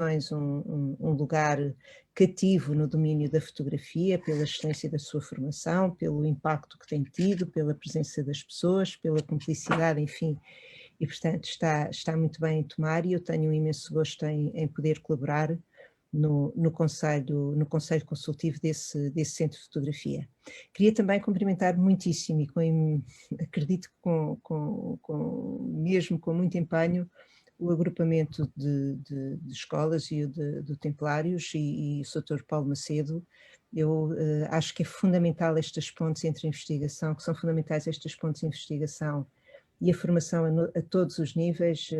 um lugar cativo no domínio da fotografia, pela excelência da sua formação, pelo impacto que tem tido, pela presença das pessoas, pela cumplicidade, enfim, e portanto está muito bem em Tomar, e eu tenho um imenso gosto em poder colaborar no conselho consultivo desse centro de fotografia. Queria também cumprimentar muitíssimo, e acredito que mesmo com muito empenho, o agrupamento de escolas e o do Templários e o Sr. Paulo Macedo. Eu acho que é fundamental estas pontes entre a investigação, que são fundamentais estas pontes de investigação e a formação a todos os níveis.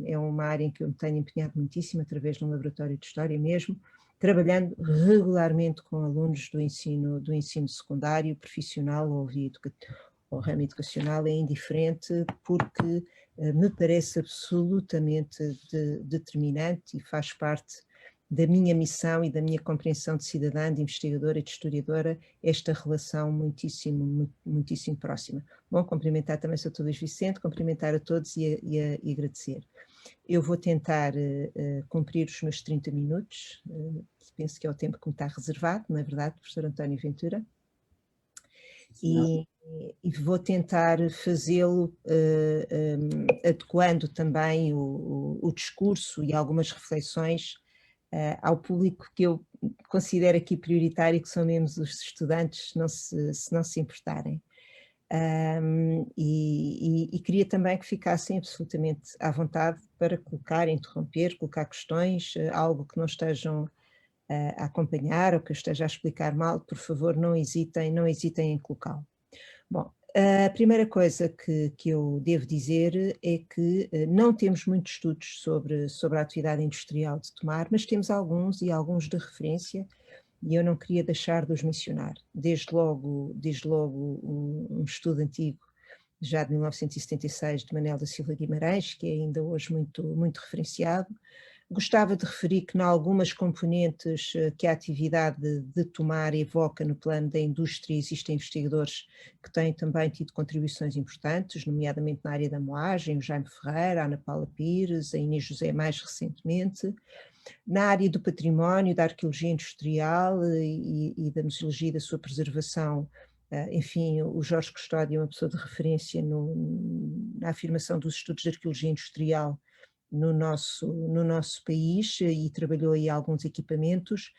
É uma área em que eu me tenho empenhado muitíssimo, através de um laboratório de História mesmo, trabalhando regularmente com alunos do ensino secundário, profissional ou ramo educacional, é indiferente, porque me parece absolutamente determinante e faz parte da minha missão e da minha compreensão de cidadã, de investigadora e de historiadora, esta relação muitíssimo próxima. Bom, cumprimentar também o Sr. Luís Vicente, cumprimentar a todos e agradecer. Eu vou tentar cumprir os meus 30 minutos, penso que é o tempo que me está reservado, não é verdade, professor António Ventura? E vou tentar fazê-lo adequando também o discurso e algumas reflexões ao público que eu considero aqui prioritário, que são mesmo os estudantes, se não se importarem. E queria também que ficassem absolutamente à vontade para colocar, interromper, colocar questões, algo que não estejam a acompanhar ou que eu esteja a explicar mal, por favor, não hesitem em colocá-lo. Bom, a primeira coisa que eu devo dizer é que não temos muitos estudos sobre a atividade industrial de Tomar, mas temos alguns de referência, e eu não queria deixar de os mencionar. Desde logo um estudo antigo, já de 1976, de Manuel da Silva Guimarães, que é ainda hoje muito referenciado. Gostava de referir que, em algumas componentes que a atividade de Tomar evoca no plano da indústria, existem investigadores que têm também tido contribuições importantes, nomeadamente na área da moagem, o Jaime Ferreira, a Ana Paula Pires, a Inês José mais recentemente. Na área do património, da arqueologia industrial e da museologia e da sua preservação, enfim, o Jorge Custódio é uma pessoa de referência na afirmação dos estudos de arqueologia industrial no nosso país, e trabalhou aí alguns equipamentos,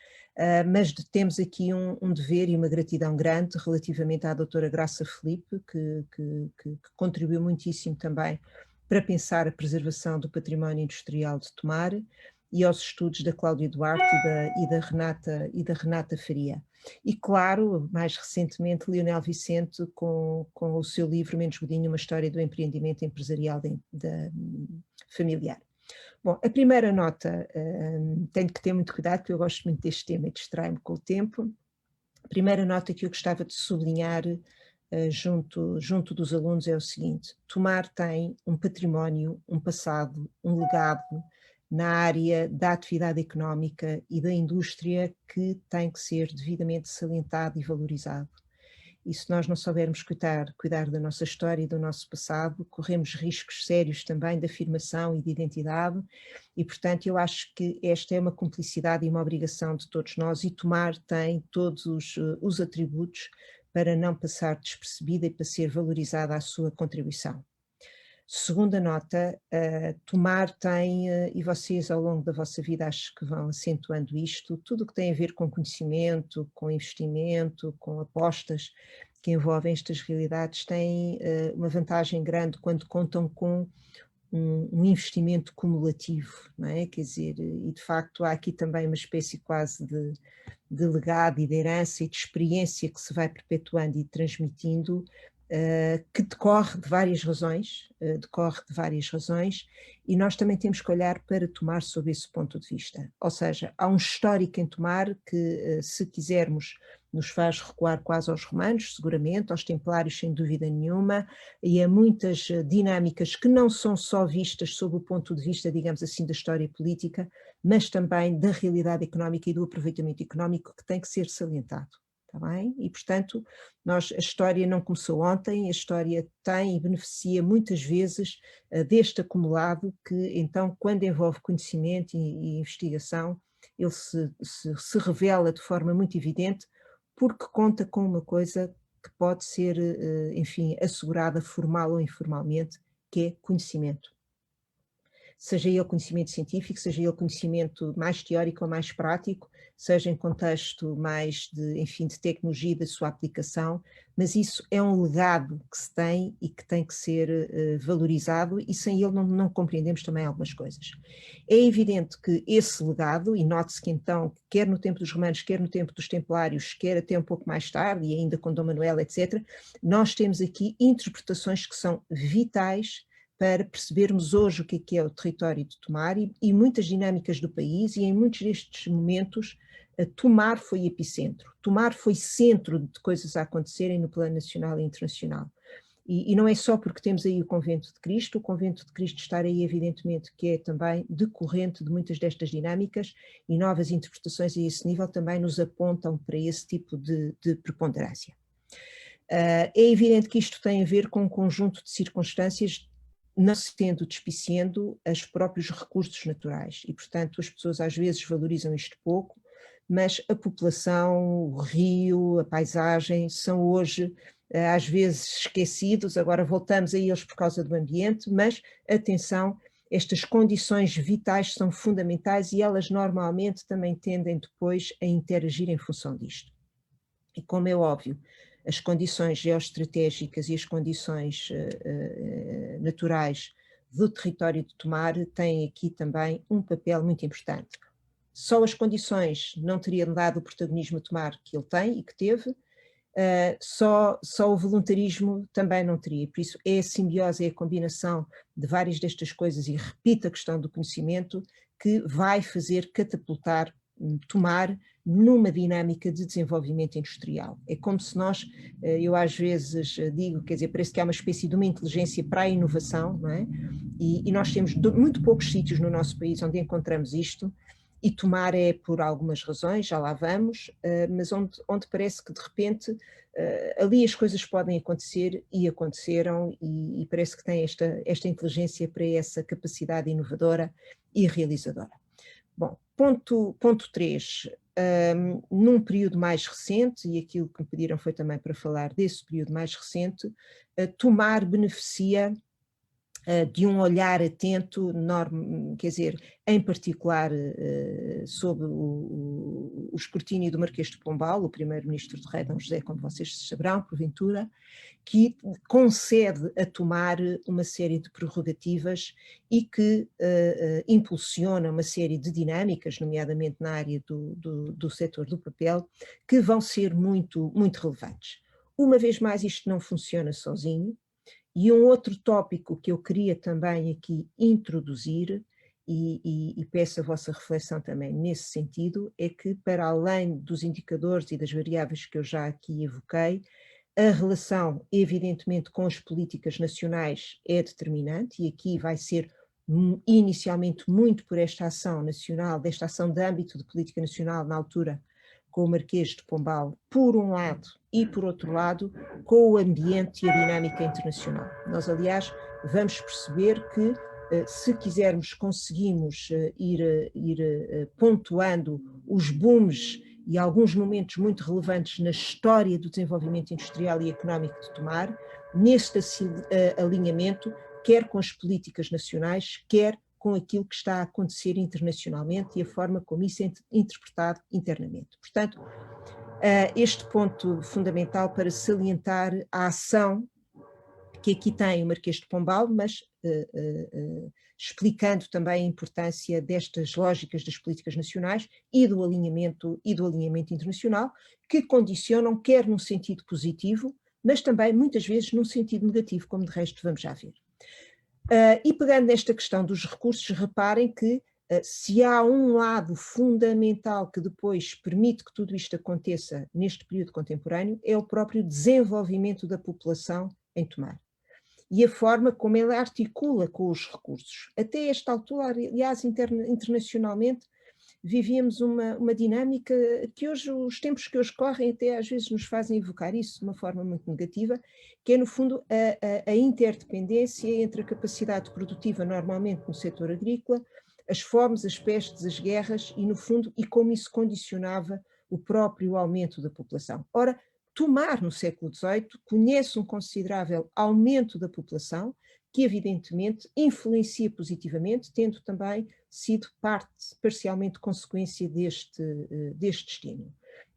mas temos aqui um dever e uma gratidão grande relativamente à doutora Graça Felipe, que contribuiu muitíssimo também para pensar a preservação do património industrial de Tomar, e aos estudos da Cláudia Duarte e da Renata Faria. E claro, mais recentemente, Leonel Vicente com o seu livro Menos Godinho, uma história do empreendimento empresarial familiar. Bom, a primeira nota, tenho que ter muito cuidado, porque eu gosto muito deste tema e distrai-me com o tempo. A primeira nota que eu gostava de sublinhar junto dos alunos é o seguinte: Tomar tem um património, um passado, um legado na área da atividade económica e da indústria que tem que ser devidamente salientado e valorizado. E se nós não soubermos cuidar da nossa história e do nosso passado, corremos riscos sérios também de afirmação e de identidade, e portanto eu acho que esta é uma cumplicidade e uma obrigação de todos nós, e Tomar tem todos os atributos para não passar despercebida e para ser valorizada a sua contribuição. Segunda nota, Tomar tem, e vocês ao longo da vossa vida acho que vão acentuando isto, tudo o que tem a ver com conhecimento, com investimento, com apostas que envolvem estas realidades, tem uma vantagem grande quando contam com um investimento cumulativo, não é? Quer dizer, e de facto há aqui também uma espécie quase de legado e de herança e de experiência que se vai perpetuando e transmitindo, que decorre de várias razões, e nós também temos que olhar para Tomar sob esse ponto de vista. Ou seja, há um histórico em Tomar que, se quisermos, nos faz recuar quase aos romanos, seguramente, aos templários sem dúvida nenhuma, e a muitas dinâmicas que não são só vistas sob o ponto de vista, digamos assim, da história política, mas também da realidade económica e do aproveitamento económico, que tem que ser salientado. está bem? E, portanto, a história não começou ontem, a história tem e beneficia muitas vezes deste acumulado que, então, quando envolve conhecimento e investigação, ele se revela de forma muito evidente, porque conta com uma coisa que pode ser, enfim, assegurada formal ou informalmente, que é conhecimento. Seja ele conhecimento científico, seja ele conhecimento mais teórico ou mais prático, seja em contexto mais de, enfim, de tecnologia e da sua aplicação, mas isso é um legado que se tem e que tem que ser valorizado, e sem ele não compreendemos também algumas coisas. É evidente que esse legado, e note-se que então, quer no tempo dos romanos, quer no tempo dos templários, quer até um pouco mais tarde, e ainda com Dom Manuel, etc., nós temos aqui interpretações que são vitais para percebermos hoje o que é o território de Tomar e muitas dinâmicas do país, e em muitos destes momentos Tomar foi epicentro, Tomar foi centro de coisas a acontecerem no plano nacional e internacional. E não é só porque temos aí o Convento de Cristo, o Convento de Cristo estar aí evidentemente que é também decorrente de muitas destas dinâmicas, e novas interpretações a esse nível também nos apontam para esse tipo de preponderância. É evidente que isto tem a ver com um conjunto de circunstâncias, não se tendo despiciando os próprios recursos naturais, e portanto as pessoas às vezes valorizam isto pouco, mas a população, o rio, a paisagem são hoje às vezes esquecidos, agora voltamos a eles por causa do ambiente, mas atenção, estas condições vitais são fundamentais e elas normalmente também tendem depois a interagir em função disto. E como é óbvio, as condições geoestratégicas e as condições naturais do território de Tomar têm aqui também um papel muito importante. Só as condições não teriam dado o protagonismo a Tomar que ele tem e que teve, só o voluntarismo também não teria. Por isso é a simbiose, é a combinação de várias destas coisas, e repito a questão do conhecimento, que vai fazer catapultar Tomar numa dinâmica de desenvolvimento industrial. É como se nós, eu às vezes digo, quer dizer, parece que há uma espécie de uma inteligência para a inovação, não é? E nós temos muito poucos sítios no nosso país onde encontramos isto, e Tomar é por algumas razões, já lá vamos, mas onde parece que de repente ali as coisas podem acontecer e aconteceram, e parece que tem esta inteligência para essa capacidade inovadora e realizadora. Bom, ponto 3, num período mais recente, e aquilo que me pediram foi também para falar desse período mais recente, Tomar beneficia de um olhar atento, quer dizer, em particular sob o escrutínio do Marquês de Pombal, o primeiro-ministro do rei Dom José, como vocês saberão, porventura, que concede a Tomar uma série de prerrogativas e que impulsiona uma série de dinâmicas, nomeadamente na área do setor do papel, que vão ser muito, muito relevantes. Uma vez mais, isto não funciona sozinho. E um outro tópico que eu queria também aqui introduzir, e peço a vossa reflexão também nesse sentido, é que para além dos indicadores e das variáveis que eu já aqui evoquei, a relação evidentemente com as políticas nacionais é determinante, e aqui vai ser inicialmente muito por esta ação nacional, desta ação de âmbito de política nacional na altura, com o Marquês de Pombal, por um lado, e por outro lado, com o ambiente e a dinâmica internacional. Nós, aliás, vamos perceber que, se quisermos, conseguimos ir pontuando os booms e alguns momentos muito relevantes na história do desenvolvimento industrial e económico de Tomar, neste alinhamento, quer com as políticas nacionais, quer com aquilo que está a acontecer internacionalmente e a forma como isso é interpretado internamente. Portanto, este ponto fundamental para salientar a ação que aqui tem o Marquês de Pombal, mas explicando também a importância destas lógicas das políticas nacionais e do alinhamento internacional, que condicionam quer num sentido positivo, mas também muitas vezes num sentido negativo, como de resto vamos já ver. E pegando nesta questão dos recursos, reparem que se há um lado fundamental que depois permite que tudo isto aconteça neste período contemporâneo, é o próprio desenvolvimento da população em Tomar. E a forma como ela articula com os recursos. Até esta altura, aliás, internacionalmente, vivíamos uma dinâmica que hoje, os tempos que hoje correm até às vezes nos fazem evocar isso de uma forma muito negativa, que é no fundo a interdependência entre a capacidade produtiva normalmente no setor agrícola, as fomes, as pestes, as guerras e no fundo, e como isso condicionava o próprio aumento da população. Ora, Tomar no século XVIII conhece um considerável aumento da população, que evidentemente influencia positivamente, tendo também sido parcialmente consequência deste destino.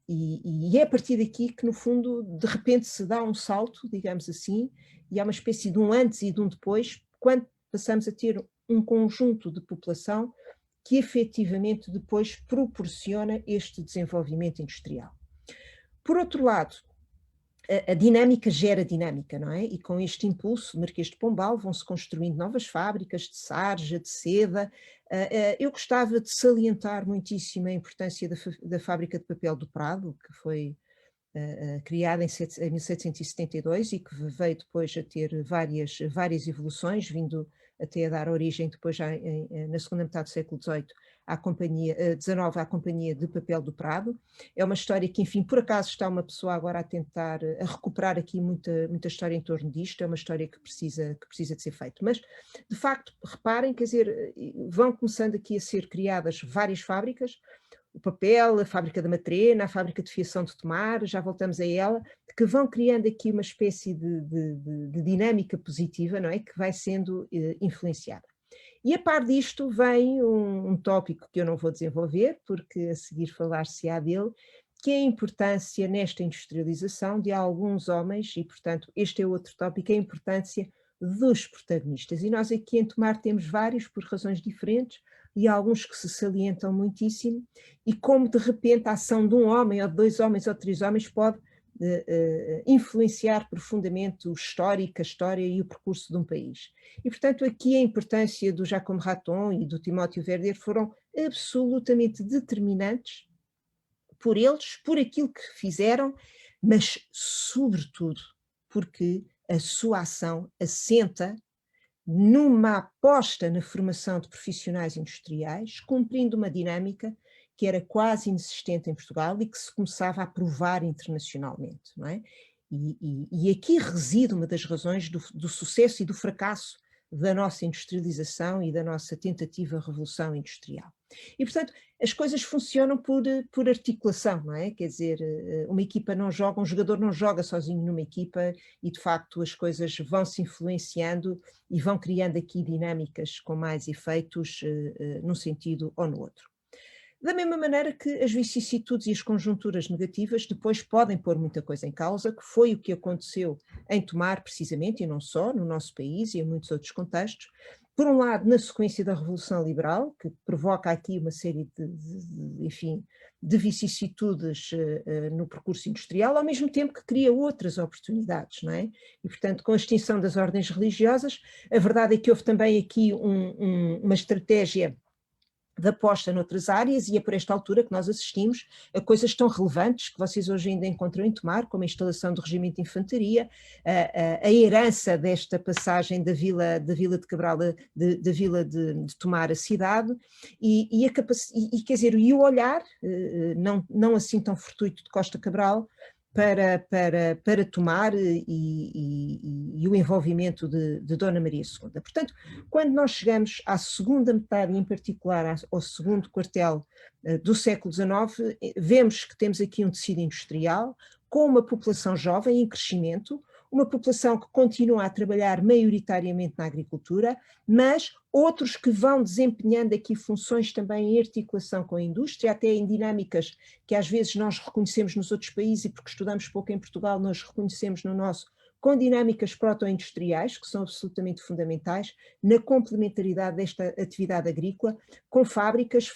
E é a partir daqui que, no fundo, de repente se dá um salto, digamos assim, e há uma espécie de um antes e de um depois, quando passamos a ter um conjunto de população que efetivamente depois proporciona este desenvolvimento industrial. Por outro lado, a dinâmica gera dinâmica, não é? E com este impulso, Marquês de Pombal, vão-se construindo novas fábricas de sarja, de seda. Eu gostava de salientar muitíssimo a importância da fábrica de papel do Prado, que foi criada em 1772 e que veio depois a ter várias evoluções, vindo até a dar origem depois já na segunda metade do século XVIII à companhia, XIX à Companhia de Papel do Prado. É uma história que, enfim, por acaso está uma pessoa agora a tentar a recuperar aqui muita história em torno disto, é uma história que precisa de ser feita. Mas, de facto, reparem, quer dizer, vão começando aqui a ser criadas várias fábricas, o papel, a fábrica da Matrena, a fábrica de fiação de Tomar, já voltamos a ela, que vão criando aqui uma espécie de dinâmica positiva, não é? Que vai sendo influenciada. E a par disto vem um tópico que eu não vou desenvolver, porque a seguir falar-se-á dele, que é a importância nesta industrialização de alguns homens, e portanto este é outro tópico, a importância dos protagonistas. E nós aqui em Tomar temos vários por razões diferentes, e alguns que se salientam muitíssimo, e como de repente a ação de um homem, ou de dois homens, ou de três homens pode influenciar profundamente a história e o percurso de um país. E, portanto, aqui a importância do Jacques Raton e do Timóteo Verdier foram absolutamente determinantes por eles, por aquilo que fizeram, mas, sobretudo, porque a sua ação assenta numa aposta na formação de profissionais industriais, cumprindo uma dinâmica que era quase inexistente em Portugal e que se começava a provar internacionalmente, não é? E aqui reside uma das razões do sucesso e do fracasso da nossa industrialização e da nossa tentativa de revolução industrial. E, portanto, as coisas funcionam por articulação, não é? Quer dizer, uma equipa não joga, um jogador não joga sozinho numa equipa e, de facto, as coisas vão se influenciando e vão criando aqui dinâmicas com mais efeitos num sentido ou no outro. Da mesma maneira que as vicissitudes e as conjunturas negativas depois podem pôr muita coisa em causa, que foi o que aconteceu em Tomar precisamente, e não só, no nosso país e em muitos outros contextos. Por um lado, na sequência da Revolução Liberal, que provoca aqui uma série de vicissitudes no percurso industrial, ao mesmo tempo que cria outras oportunidades, não é? E, portanto, com a extinção das ordens religiosas, a verdade é que houve também aqui uma estratégia de aposta noutras áreas, e é por esta altura que nós assistimos a coisas tão relevantes que vocês hoje ainda encontram em Tomar, como a instalação do regimento de infantaria, a herança desta passagem da vila de Cabral, da vila de Tomar a cidade, quer dizer, e o olhar, não assim tão fortuito de Costa Cabral, para Tomar e o envolvimento de Dona Maria II. Portanto, quando nós chegamos à segunda metade, e em particular ao segundo quartel do século XIX, vemos que temos aqui um tecido industrial com uma população jovem em crescimento, uma população que continua a trabalhar maioritariamente na agricultura, mas outros que vão desempenhando aqui funções também em articulação com a indústria, até em dinâmicas que às vezes nós reconhecemos nos outros países, e porque estudamos pouco em Portugal, nós reconhecemos no nosso, com dinâmicas proto-industriais, que são absolutamente fundamentais, na complementaridade desta atividade agrícola, com fábricas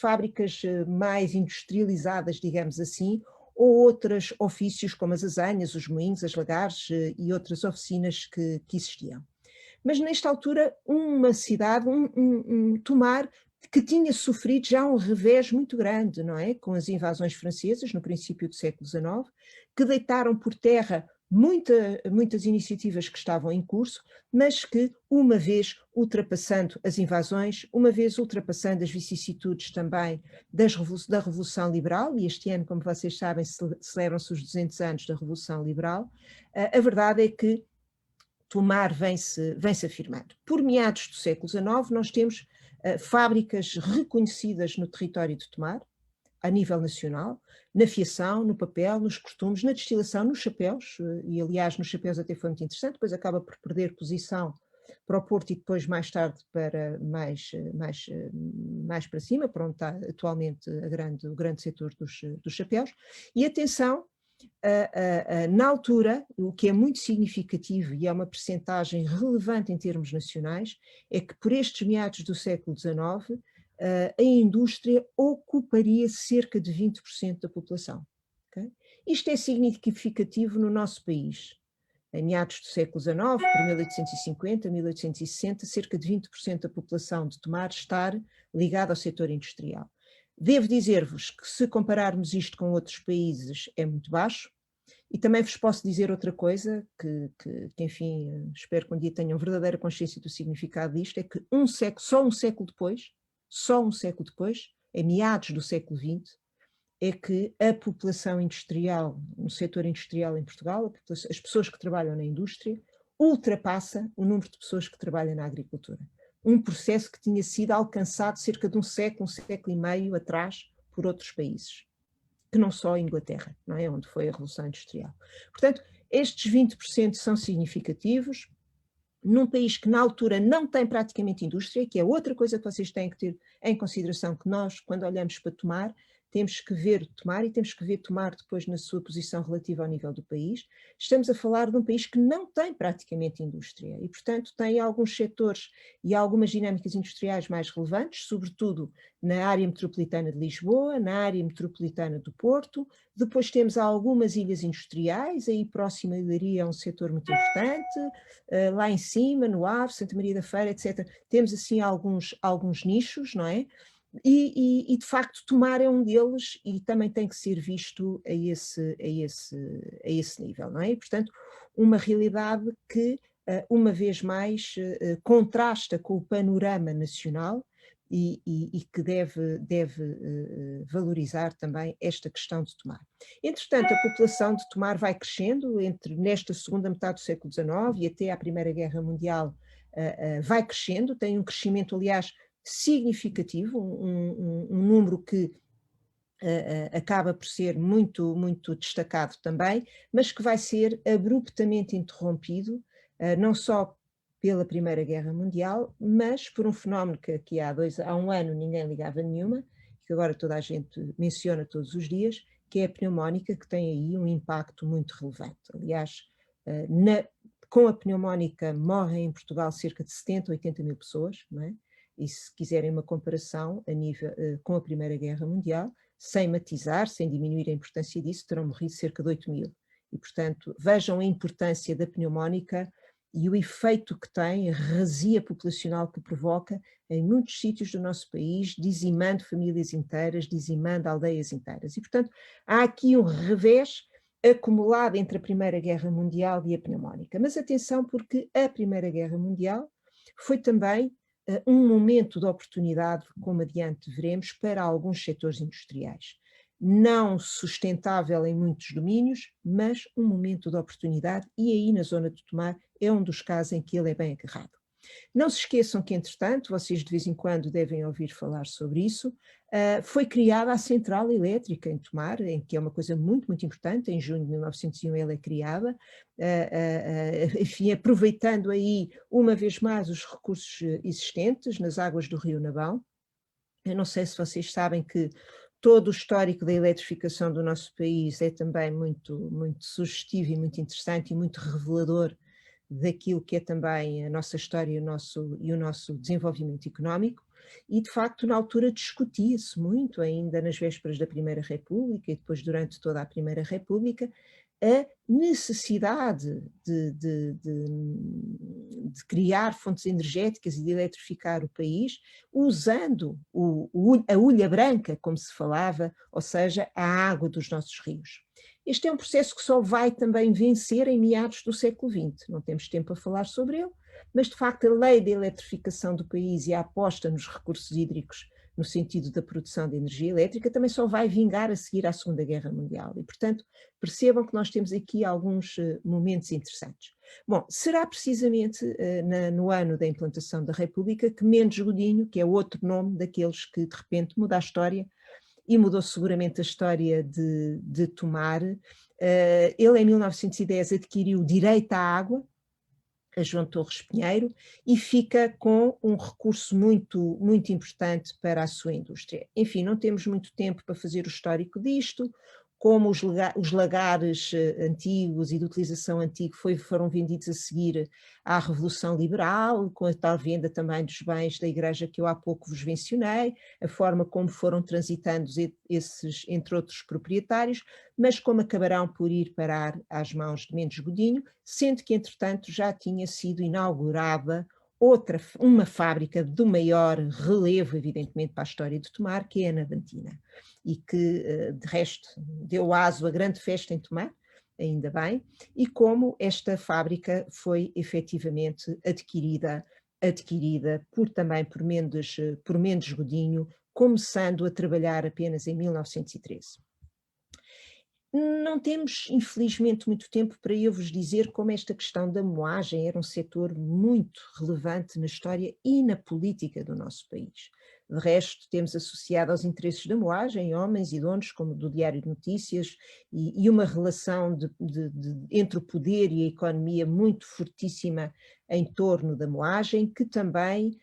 mais industrializadas, digamos assim, ou outros ofícios como as azanhas, os moinhos, as lagares e outras oficinas que existiam. Mas nesta altura uma cidade, Tomar, que tinha sofrido já um revés muito grande, não é? Com as invasões francesas no princípio do século XIX, que deitaram por terra muitas iniciativas que estavam em curso, mas que, uma vez ultrapassando as invasões, uma vez ultrapassando as vicissitudes também da Revolução Liberal, e este ano, como vocês sabem, celebram-se os 200 anos da Revolução Liberal, a verdade é que Tomar vem-se afirmando. Por meados do século XIX, nós temos fábricas reconhecidas no território de Tomar, a nível nacional, na fiação, no papel, nos costumes, na destilação, nos chapéus, e aliás nos chapéus até foi muito interessante, depois acaba por perder posição para o Porto e depois mais tarde para mais para cima, para onde está atualmente o grande setor dos chapéus. E atenção, na altura, o que é muito significativo e é uma percentagem relevante em termos nacionais, é que por estes meados do século XIX, a indústria ocuparia cerca de 20% da população. Okay? Isto é significativo no nosso país. Em meados do século XIX, por 1850, 1860, cerca de 20% da população de Tomar estar ligada ao setor industrial. Devo dizer-vos que, se compararmos isto com outros países, é muito baixo. E também vos posso dizer outra coisa, que enfim, espero que um dia tenham verdadeira consciência do significado disto, é que só um século depois, em meados do século XX, é que a população industrial, no setor industrial em Portugal, as pessoas que trabalham na indústria, ultrapassa o número de pessoas que trabalham na agricultura. Um processo que tinha sido alcançado cerca de um século e meio atrás por outros países, que não só a Inglaterra, não é? Onde foi a Revolução Industrial. Portanto, estes 20% são significativos, num país que na altura não tem praticamente indústria, que é outra coisa que vocês têm que ter em consideração, que nós, quando olhamos para Tomar, temos que ver Tomar e temos que ver Tomar depois na sua posição relativa ao nível do país. Estamos a falar de um país que não tem praticamente indústria e, portanto, tem alguns setores e algumas dinâmicas industriais mais relevantes, sobretudo na área metropolitana de Lisboa, na área metropolitana do Porto. Depois temos algumas ilhas industriais, aí próximo a Leiria é um setor muito importante, lá em cima, no Ave, Santa Maria da Feira, etc. Temos assim alguns nichos, não é? E de facto Tomar é um deles e também tem que ser visto a esse nível, não é? E, portanto, uma realidade que, uma vez mais, contrasta com o panorama nacional e que deve valorizar também esta questão de Tomar. Entretanto, a população de Tomar vai crescendo nesta segunda metade do século XIX e até à Primeira Guerra Mundial, vai crescendo, tem um crescimento, aliás, significativo, um número que acaba por ser muito, muito destacado também, mas que vai ser abruptamente interrompido, não só pela Primeira Guerra Mundial, mas por um fenómeno que aqui há um ano ninguém ligava nenhuma, que agora toda a gente menciona todos os dias, que é a pneumónica, que tem aí um impacto muito relevante. Aliás, com a pneumónica morrem em Portugal cerca de 70, 80 mil pessoas, não é? E se quiserem uma comparação com a Primeira Guerra Mundial, sem matizar, sem diminuir a importância disso, terão morrido cerca de 8 mil. E, portanto, vejam a importância da pneumónica e o efeito que tem, a razia populacional que provoca em muitos sítios do nosso país, dizimando famílias inteiras, dizimando aldeias inteiras. E, portanto, há aqui um revés acumulado entre a Primeira Guerra Mundial e a pneumónica. Mas atenção, porque a Primeira Guerra Mundial foi também um momento de oportunidade, como adiante veremos, para alguns setores industriais. Não sustentável em muitos domínios, mas um momento de oportunidade, e aí na zona de Tomar é um dos casos em que ele é bem agarrado. Não se esqueçam que, entretanto, vocês de vez em quando devem ouvir falar sobre isso, foi criada a Central Elétrica em Tomar, que é uma coisa muito, muito importante. Em junho de 1901 ela é criada, enfim, aproveitando aí uma vez mais os recursos existentes nas águas do Rio Nabão. Eu não sei se vocês sabem que todo o histórico da eletrificação do nosso país é também muito, muito sugestivo e muito interessante e muito revelador daquilo que é também a nossa história e o nosso desenvolvimento económico. E, de facto, na altura discutia-se muito, ainda nas vésperas da Primeira República e depois durante toda a Primeira República, a necessidade de criar fontes energéticas e de eletrificar o país usando a ulha branca, como se falava, ou seja, a água dos nossos rios. Este é um processo que só vai também vencer em meados do século XX, não temos tempo a falar sobre ele, mas de facto a lei de eletrificação do país e a aposta nos recursos hídricos no sentido da produção de energia elétrica também só vai vingar a seguir à Segunda Guerra Mundial e, portanto, percebam que nós temos aqui alguns momentos interessantes. Bom, será precisamente no ano da implantação da República que Mendes Godinho, que é outro nome daqueles que de repente muda a história, e mudou seguramente a história de Tomar, ele em 1910 adquiriu direito à água, a João Torres Pinheiro, e fica com um recurso muito, muito importante para a sua indústria. Enfim, não temos muito tempo para fazer o histórico disto, como os lagares antigos e de utilização antiga foram vendidos a seguir à Revolução Liberal, com a tal venda também dos bens da Igreja que eu há pouco vos mencionei, a forma como foram transitando esses, entre outros proprietários, mas como acabarão por ir parar às mãos de Mendes Godinho, sendo que, entretanto, já tinha sido inaugurada uma fábrica do maior relevo, evidentemente, para a história de Tomar, que é a Navantina, e que, de resto, deu aso a grande festa em Tomar, ainda bem, e como esta fábrica foi efetivamente adquirida também por Mendes Godinho, começando a trabalhar apenas em 1913. Não temos, infelizmente, muito tempo para eu vos dizer como esta questão da moagem era um setor muito relevante na história e na política do nosso país. De resto, temos associado aos interesses da moagem homens e donos, como do Diário de Notícias, e uma relação entre o poder e a economia muito fortíssima em torno da moagem, que também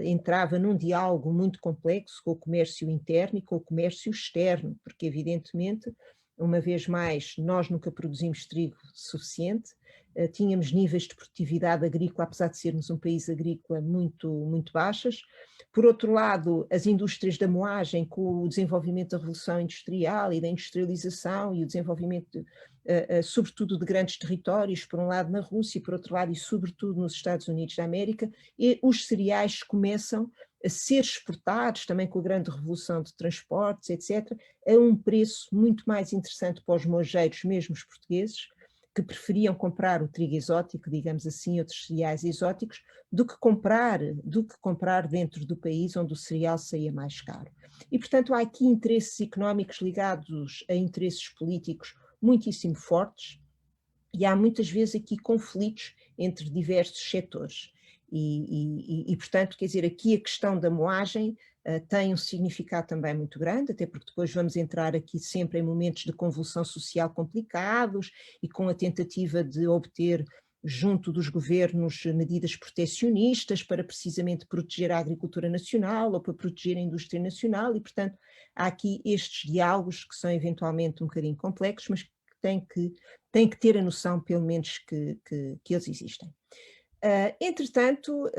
entrava num diálogo muito complexo com o comércio interno e com o comércio externo, porque evidentemente, uma vez mais, nós nunca produzimos trigo suficiente, tínhamos níveis de produtividade agrícola, apesar de sermos um país agrícola, muito, muito baixas. Por outro lado, as indústrias da moagem, com o desenvolvimento da Revolução Industrial e da industrialização e o desenvolvimento, sobretudo, de grandes territórios, por um lado na Rússia, por outro lado e sobretudo nos Estados Unidos da América, e os cereais começam a ser exportados, também com a grande revolução de transportes, etc., a um preço muito mais interessante para os mojeiros, mesmo os portugueses, que preferiam comprar o trigo exótico, digamos assim, outros cereais exóticos, do que comprar dentro do país onde o cereal saía mais caro. E, portanto, há aqui interesses económicos ligados a interesses políticos muitíssimo fortes, e há muitas vezes aqui conflitos entre diversos setores. Portanto, quer dizer, aqui a questão da moagem tem um significado também muito grande, até porque depois vamos entrar aqui sempre em momentos de convulsão social complicados e com a tentativa de obter junto dos governos medidas protecionistas para precisamente proteger a agricultura nacional ou para proteger a indústria nacional e, portanto, há aqui estes diálogos que são eventualmente um bocadinho complexos, mas que têm que ter a noção, pelo menos, que eles existem. Entretanto,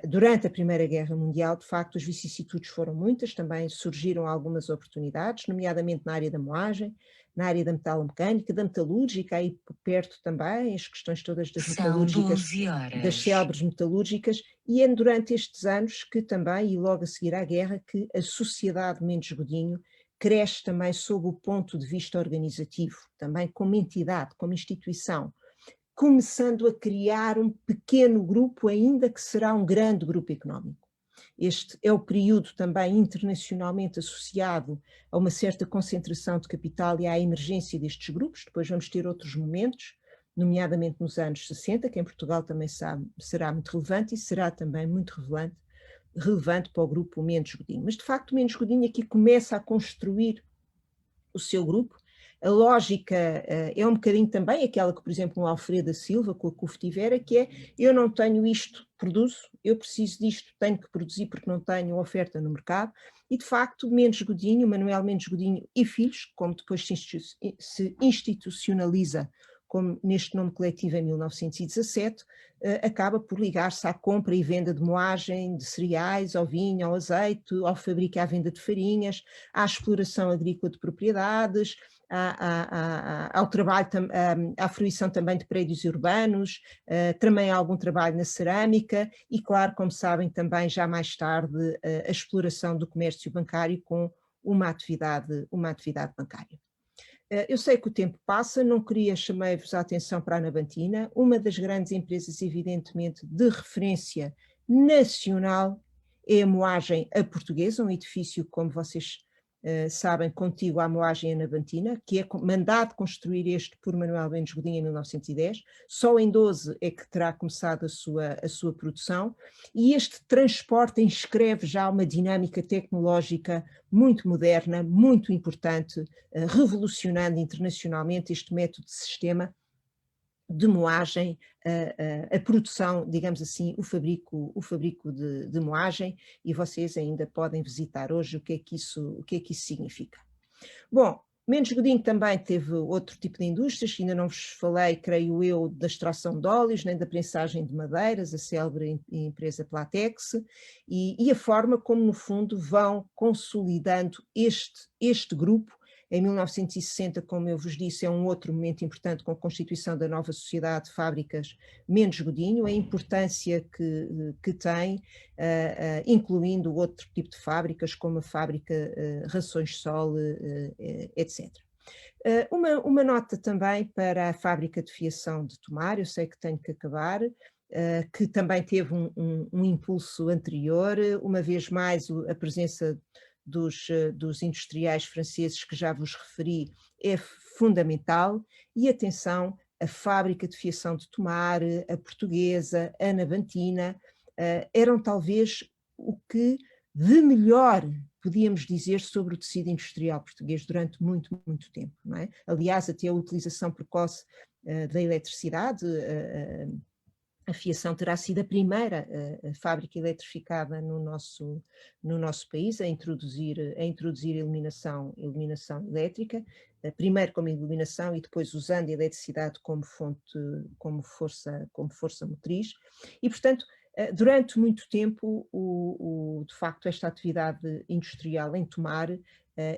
durante a Primeira Guerra Mundial, de facto, as vicissitudes foram muitas, também surgiram algumas oportunidades, nomeadamente na área da moagem, na área da metalomecânica, da metalúrgica, aí perto também, as questões todas das metalúrgicas, das célebres metalúrgicas, e é durante estes anos que também, e logo a seguir à guerra, que a Sociedade Mendes Godinho cresce também sob o ponto de vista organizativo, também como entidade, como instituição, começando a criar um pequeno grupo, ainda que será um grande grupo económico. Este é o período também internacionalmente associado a uma certa concentração de capital e à emergência destes grupos. Depois vamos ter outros momentos, nomeadamente nos anos 60, que em Portugal também será muito relevante e será também muito relevante para o grupo Mendes Godinho. Mas, de facto, Mendes Godinho aqui começa a construir o seu grupo. A lógica é um bocadinho também aquela que, por exemplo, o Alfredo da Silva, com a CUF tivera, que é: eu não tenho isto, produzo, eu preciso disto, tenho que produzir porque não tenho oferta no mercado. E, de facto, Mendes Godinho, Manuel Mendes Godinho e Filhos, como depois se institucionaliza como neste nome coletivo em 1917, acaba por ligar-se à compra e venda de moagem, de cereais, ao vinho, ao azeite, ao fabrico e à venda de farinhas, à exploração agrícola de propriedades, ao trabalho, à fruição também de prédios urbanos, também há algum trabalho na cerâmica e, claro, como sabem, também já mais tarde a exploração do comércio bancário com uma atividade bancária. Eu sei que o tempo passa, não queria chamar-vos a atenção para a Anabantina, uma das grandes empresas, evidentemente, de referência nacional é a Moagem a Portuguesa, um edifício, como vocês sabem, contíguo à Moagem Anabantina, que é mandado construir este por Manuel Mendes Godinho em 1910, só em 12 é que terá começado a sua produção, e este transporte inscreve já uma dinâmica tecnológica muito moderna, muito importante, revolucionando internacionalmente este método de sistema de moagem, a produção, digamos assim, o fabrico de moagem, e vocês ainda podem visitar hoje o que é que isso significa. Bom, Mendes Godinho também teve outro tipo de indústrias, que ainda não vos falei, creio eu, da extração de óleos, nem da prensagem de madeiras, a célebre empresa Platex, e a forma como, no fundo, vão consolidando este grupo. Em 1960, como eu vos disse, é um outro momento importante com a constituição da nova Sociedade de Fábricas Mendes Godinho, a importância que tem, incluindo outro tipo de fábricas, como a fábrica Rações Sol, etc. Uma nota também para a fábrica de fiação de Tomar, eu sei que tenho que acabar, que também teve um impulso anterior, uma vez mais a presença dos industriais franceses que já vos referi é fundamental, e atenção, a fábrica de fiação de Tomar, a Portuguesa, a Nabantina, eram talvez o que de melhor podíamos dizer sobre o tecido industrial português durante muito, muito tempo, não é? Aliás, até a utilização precoce da eletricidade, a fiação terá sido a primeira fábrica eletrificada no nosso país a introduzir iluminação elétrica, primeiro como iluminação e depois usando a eletricidade como fonte, como força motriz, e portanto durante muito tempo de facto esta atividade industrial em Tomar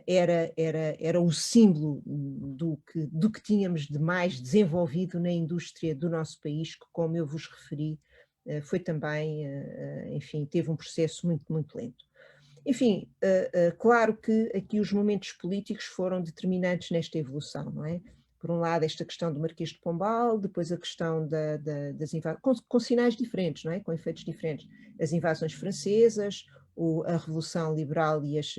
era o símbolo do que tínhamos de mais desenvolvido na indústria do nosso país, que, como eu vos referi, foi também, enfim, teve um processo muito, muito lento. Enfim, claro que aqui os momentos políticos foram determinantes nesta evolução, não é? Por um lado, esta questão do Marquês de Pombal, depois a questão das invasões, com sinais diferentes, não é? Com efeitos diferentes. As invasões francesas, a Revolução Liberal e as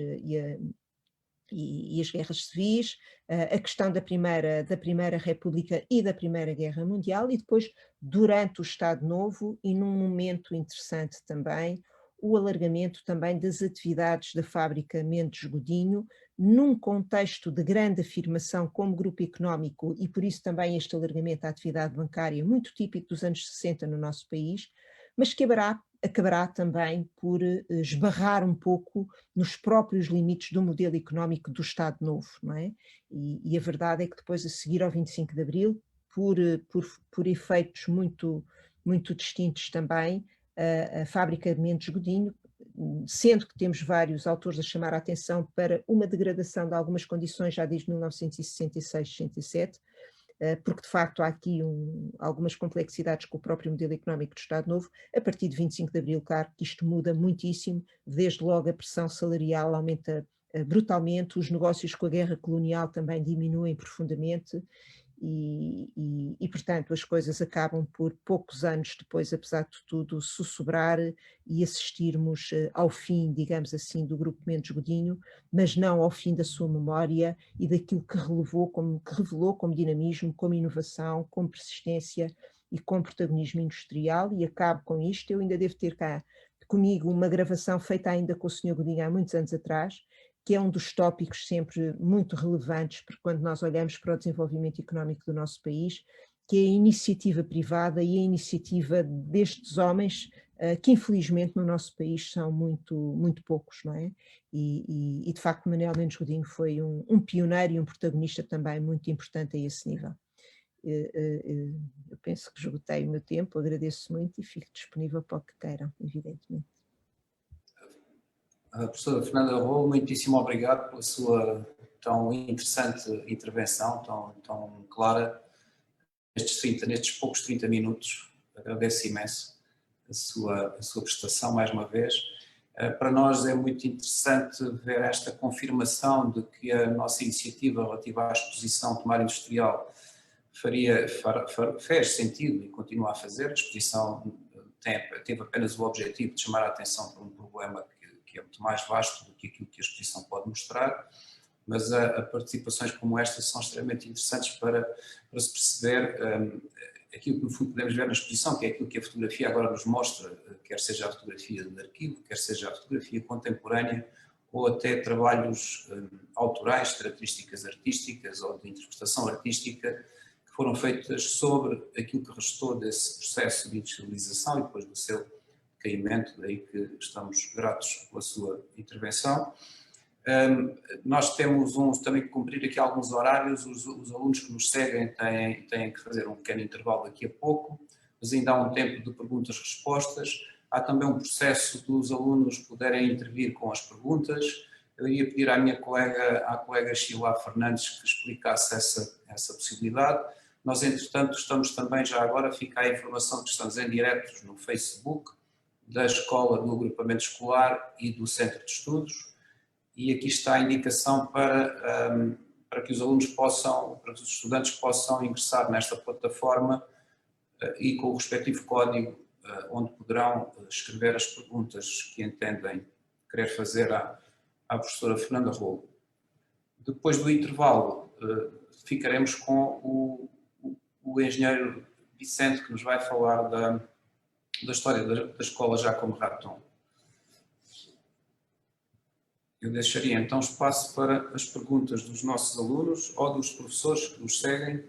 guerras civis, a questão da primeira República e da Primeira Guerra Mundial, e depois, durante o Estado Novo, e num momento interessante também, o alargamento também das atividades da fábrica Mendes Godinho, num contexto de grande afirmação como grupo económico, e por isso também este alargamento à atividade bancária, muito típico dos anos 60 no nosso país, mas que acabará também por esbarrar um pouco nos próprios limites do modelo económico do Estado Novo, não é? E a verdade é que depois, a seguir ao 25 de Abril, por efeitos muito, muito distintos também, a fábrica de Mendes Godinho, sendo que temos vários autores a chamar a atenção para uma degradação de algumas condições já desde 1966-67, porque de facto há aqui algumas complexidades com o próprio modelo económico do Estado Novo. A partir de 25 de Abril, claro que isto muda muitíssimo, desde logo a pressão salarial aumenta brutalmente, os negócios com a guerra colonial também diminuem profundamente, e portanto as coisas acabam por poucos anos depois, apesar de tudo, sussurrar e assistirmos ao fim, digamos assim, do grupo Mendes Godinho, mas não ao fim da sua memória e daquilo que revelou como dinamismo, como inovação, como persistência e como protagonismo industrial. E acabo com isto, eu ainda devo ter cá comigo uma gravação feita ainda com o Sr. Godinho há muitos anos atrás, que é um dos tópicos sempre muito relevantes, porque quando nós olhamos para o desenvolvimento económico do nosso país, que é a iniciativa privada e a iniciativa destes homens, que infelizmente no nosso país são muito, muito poucos, não é? E de facto Manuel Mendes Godinho foi um pioneiro e um protagonista também muito importante a esse nível. Eu penso que esgotei o meu tempo, agradeço muito e fico disponível para o que queiram, evidentemente. Professora Fernanda Roa, muitíssimo obrigado pela sua tão interessante intervenção, tão clara, nestes poucos 30 minutos. Agradeço imenso a sua prestação mais uma vez. Para nós é muito interessante ver esta confirmação de que a nossa iniciativa relativa à exposição Tomar Industrial fez sentido e continua a fazer. A exposição teve apenas o objetivo de chamar a atenção para um problema que é muito mais vasto do que aquilo que a exposição pode mostrar, mas participações como esta são extremamente interessantes para se perceber aquilo que no fundo podemos ver na exposição, que é aquilo que a fotografia agora nos mostra, quer seja a fotografia de arquivo, quer seja a fotografia contemporânea, ou até trabalhos autorais, características artísticas ou de interpretação artística, que foram feitas sobre aquilo que restou desse processo de industrialização e depois do seu decaimento, daí que estamos gratos pela sua intervenção. Nós temos também que cumprir aqui alguns horários, os alunos que nos seguem têm que fazer um pequeno intervalo daqui a pouco, mas ainda há um tempo de perguntas-respostas. Há também um processo dos alunos poderem intervir com as perguntas. Eu iria pedir à colega Sheila Fernandes que explicasse essa possibilidade. Nós, entretanto, estamos também, já agora, fica a informação que estamos em diretos no Facebook da Escola do Agrupamento Escolar e do Centro de Estudos. E aqui está a indicação para que os alunos para que os estudantes possam ingressar nesta plataforma e com o respectivo código onde poderão escrever as perguntas que entendem querer fazer à professora Fernanda Rolo. Depois do intervalo ficaremos com o engenheiro Vicente, que nos vai falar da história da escola Giacomo Raton. Eu deixaria então espaço para as perguntas dos nossos alunos ou dos professores que nos seguem.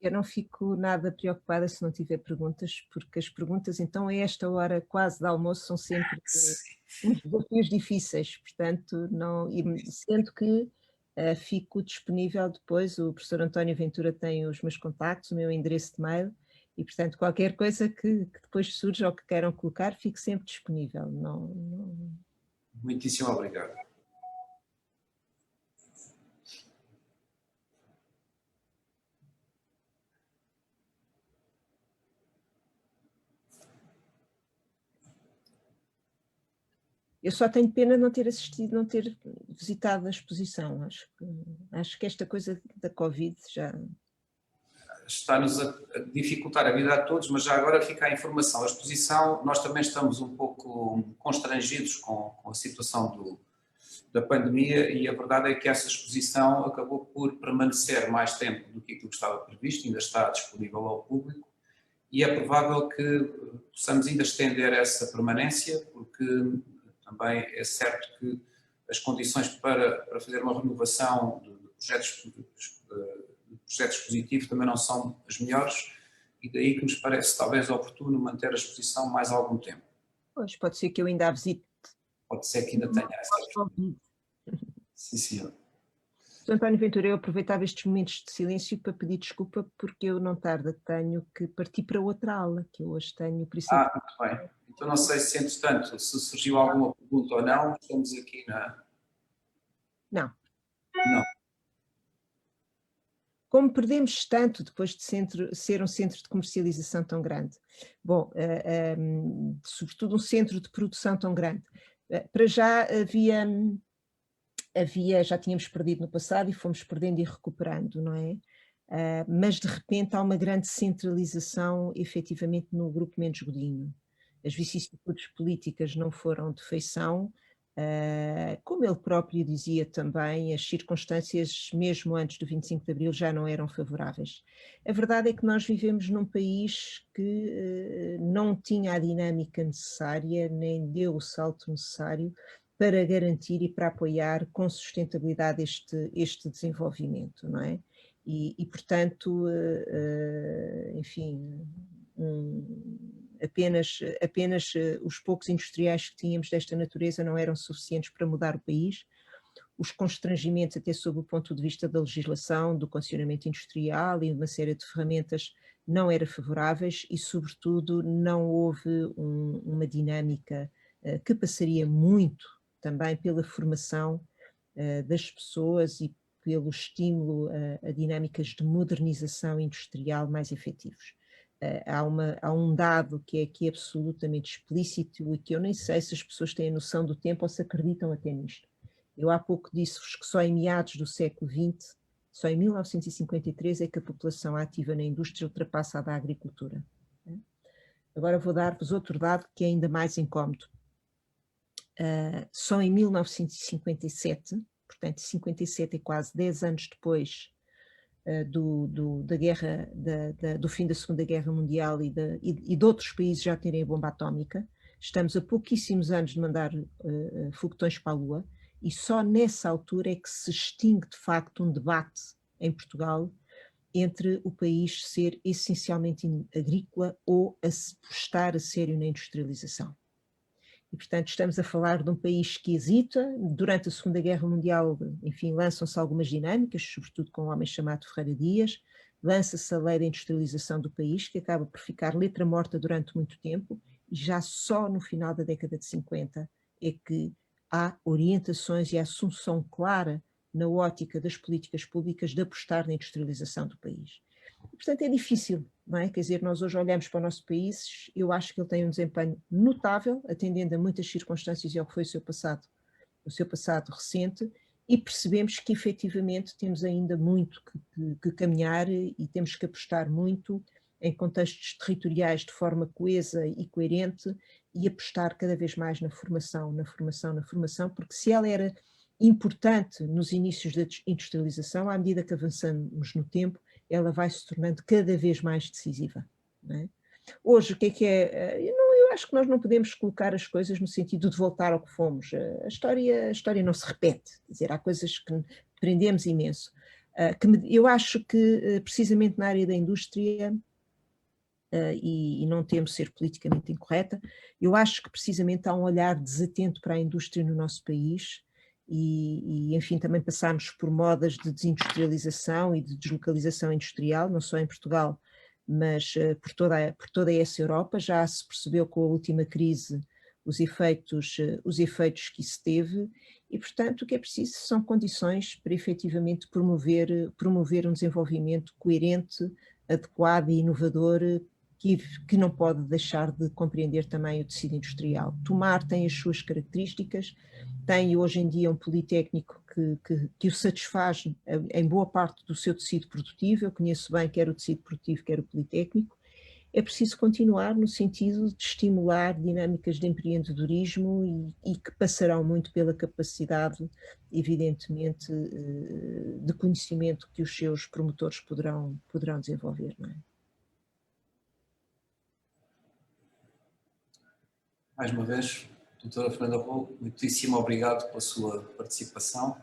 Eu não fico nada preocupada se não tiver perguntas, porque as perguntas, então, a esta hora quase de almoço, são sempre uns desafios difíceis, portanto, sendo que fico disponível depois, o professor António Ventura tem os meus contactos, o meu endereço de mail, e, portanto, qualquer coisa que depois surja ou que queiram colocar, fico sempre disponível. Muitíssimo obrigado. Eu só tenho pena de não ter assistido, não ter visitado a exposição. Acho que esta coisa da Covid já... Está-nos a dificultar a vida a todos, mas já agora fica a informação. A exposição, nós também estamos um pouco constrangidos com a situação da pandemia e a verdade é que essa exposição acabou por permanecer mais tempo do que aquilo que estava previsto, ainda está disponível ao público e é provável que possamos ainda estender essa permanência, porque também é certo que as condições para fazer uma renovação de projeto expositivo também não são as melhores e daí que nos parece talvez oportuno manter a exposição mais algum tempo. Pois, pode ser que eu ainda a visite. Pode ser que ainda tenha essa. Sim, senhor. Sr. António Ventura, eu aproveitava estes momentos de silêncio para pedir desculpa porque eu não tarda tenho que partir para outra aula que eu hoje tenho. Por isso muito bem. Então não sei se, entretanto, se surgiu alguma pergunta ou não, estamos aqui na... Não. Não. Como perdemos tanto depois de ser um centro de comercialização tão grande? Bom, sobretudo um centro de produção tão grande. Para já já tínhamos perdido no passado e fomos perdendo e recuperando, não é? Mas de repente há uma grande centralização efetivamente no Grupo Mendes Godinho. As vicissitudes políticas não foram de feição, como ele próprio dizia também, as circunstâncias mesmo antes do 25 de Abril já não eram favoráveis. A verdade é que nós vivemos num país que não tinha a dinâmica necessária, nem deu o salto necessário para garantir e para apoiar com sustentabilidade este desenvolvimento, não é? E portanto, enfim, apenas os poucos industriais que tínhamos desta natureza não eram suficientes para mudar o país. Os constrangimentos, até sob o ponto de vista da legislação, do condicionamento industrial e uma série de ferramentas, não eram favoráveis e, sobretudo, não houve uma dinâmica que passaria muito também pela formação das pessoas e pelo estímulo a dinâmicas de modernização industrial mais efetivos. há um dado que é aqui absolutamente explícito e que eu nem sei se as pessoas têm a noção do tempo ou se acreditam até nisto. Eu há pouco disse-vos que só em meados do século XX, só em 1953 é que a população ativa na indústria ultrapassa a da agricultura. Agora vou dar-vos outro dado que é ainda mais incómodo. Só em 1957, portanto 57 é quase 10 anos depois do fim da Segunda Guerra Mundial e de outros países já terem a bomba atómica, estamos a pouquíssimos anos de mandar foguetões para a Lua, e só nessa altura é que se extingue de facto um debate em Portugal entre o país ser essencialmente agrícola ou a se apostar a sério na industrialização. E, portanto, estamos a falar de um país que hesita. Durante a Segunda Guerra Mundial, enfim, lançam-se algumas dinâmicas, sobretudo com um homem chamado Ferreira Dias, lança-se a lei da industrialização do país, que acaba por ficar letra morta durante muito tempo, e já só no final da década de 50 é que há orientações e a assunção clara na ótica das políticas públicas de apostar na industrialização do país. E, portanto, é difícil, não é? Quer dizer, nós hoje olhamos para o nosso país, eu acho que ele tem um desempenho notável, atendendo a muitas circunstâncias e ao que foi o seu passado recente, e percebemos que efetivamente temos ainda muito que caminhar e temos que apostar muito em contextos territoriais de forma coesa e coerente e apostar cada vez mais na formação, porque se ela era importante nos inícios da industrialização, à medida que avançamos no tempo, ela vai se tornando cada vez mais decisiva. Não é? Hoje, o que é? Eu acho que nós não podemos colocar as coisas no sentido de voltar ao que fomos. A história não se repete, quer dizer, há coisas que aprendemos imenso. Eu acho que, precisamente na área da indústria, e não temo ser politicamente incorreta, eu acho que precisamente há um olhar desatento para a indústria no nosso país, e enfim, também passámos por modas de desindustrialização e de deslocalização industrial, não só em Portugal, mas por toda essa Europa. Já se percebeu com a última crise os efeitos que isso teve, e portanto o que é preciso são condições para efetivamente promover um desenvolvimento coerente, adequado e inovador, que não pode deixar de compreender também o tecido industrial. Tomar tem as suas características, tem hoje em dia um Politécnico que o satisfaz em boa parte do seu tecido produtivo. Eu conheço bem quer o tecido produtivo, quer o Politécnico. É preciso continuar no sentido de estimular dinâmicas de empreendedorismo e que passarão muito pela capacidade, evidentemente, de conhecimento que os seus promotores poderão desenvolver, não é? Mais uma vez, doutora Fernanda Rolo, muitíssimo obrigado pela sua participação.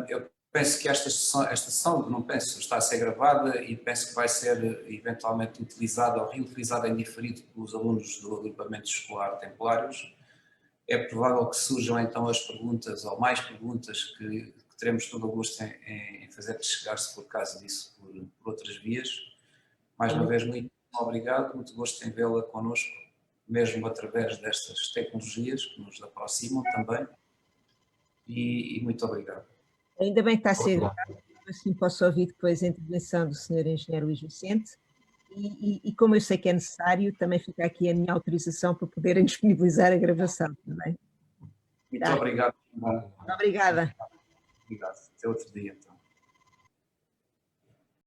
Eu penso que esta sessão, não penso, está a ser gravada e penso que vai ser eventualmente utilizada ou reutilizada em diferido pelos alunos do agrupamento escolar Templários. É provável que surjam então as perguntas ou mais perguntas que teremos todo o gosto em fazer chegar, se for caso disso, por outras vias. Mais uma vez, muito obrigado, muito gosto em vê-la connosco, mesmo através destas tecnologias que nos aproximam também, e muito obrigado. Ainda bem que está a ser gravado, assim posso ouvir depois a intervenção do Sr. Engenheiro Luís Vicente, e como eu sei que é necessário, também fica aqui a minha autorização para poderem disponibilizar a gravação também. Muito obrigado. Obrigada. Obrigado. Até outro dia, então.